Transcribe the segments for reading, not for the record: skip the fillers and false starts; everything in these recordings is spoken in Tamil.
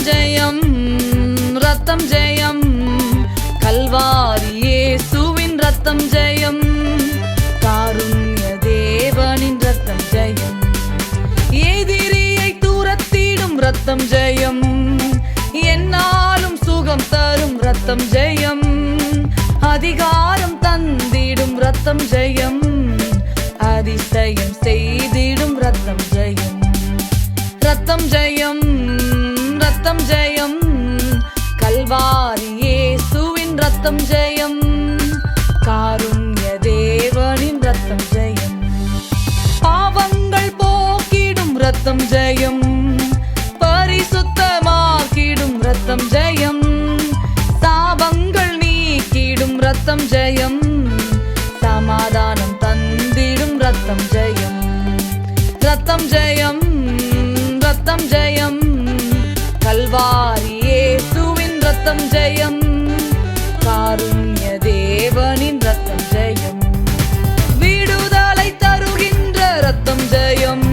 ஜெயம் ரத்தம் ஜெயம் கல்வாரி இயேசுவின் ரத்தம் ஜெயம் காருண்ய தேவனின் ரத்தம் ஜெயம் எதிரியை துரத்திடும் ரத்தம் ஜெயம் என்னாலும் சுகம் தரும் ரத்தம் ஜெயம் அதிகாரம் தந்திடும் ரத்தம் ஜெயம் அதிசயம் செய்திடும் ரத்தம் ஜெயம் ரத்தம் ஜெயம் ரத்தம் ஜெயம் கல்வாரி இயேசுவின் ரத்தம் ஜெயம் காருண்ய தேவனின் ரத்தம் ஜெயம் பாவங்கள் போக்கிடும் ரத்தம் ஜெயம் பரிசுத்தமாக்கிடும் ரத்தம் ஜெயம் சாபங்கள் நீக்கிடும் ரத்தம் ஜெயம் சமாதானம் தந்திடும் ரத்தம் ஜெயம் ரத்தம் ஜெயம் ரத்தம் ஜெயம் கல்வாரி இயேசுவின் ரத்தம் ஜெயம் காருண்ய தேவனின் ரத்தம் ஜெயம் விடுதலை தருகின்ற ரத்தம் ஜெயம்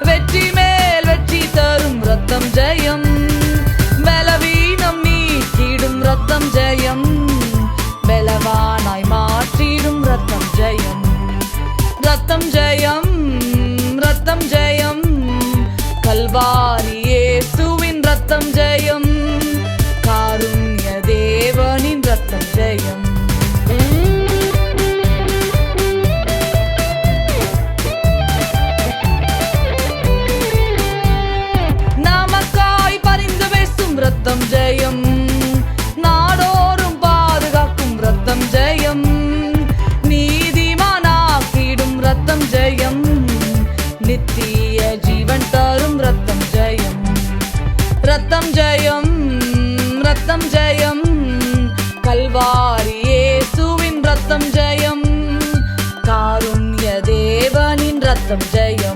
வெற்றி மேல் வெற்றி தரும் ரத்தம் ஜெயம் பலவீனம் நீக்கிடும் ரத்தம் ஜெயம் பலவானாய் மாற்றிடும் ரத்தம் ஜெயம் ரத்தம் ஜெயம் ரத்தம் ஜெயம் கல்வாரி இயேசுவின் ரத்தம் ஜெயம் காருண்ய தேவனின் ரத்தம் ஜெயம் நமக்காய் பரிந்து பேசும் ரத்தம் ஜெயம் நாடோறும் பாதுகாக்கும் ரத்தம் ஜெயம் நீதிமானாக்கிடும் ரத்தம் ஜெயம் நித்திய ஜீவன் தரும் ரத்தம் ஜெயம் ரத்தம் ஜெயம் ரத்தம் ஜெயம் கல்வாரி இயேசுவின் ரத்தம் ஜெயம் காருண்ய தேவனின் ரத்தம் ஜெயம்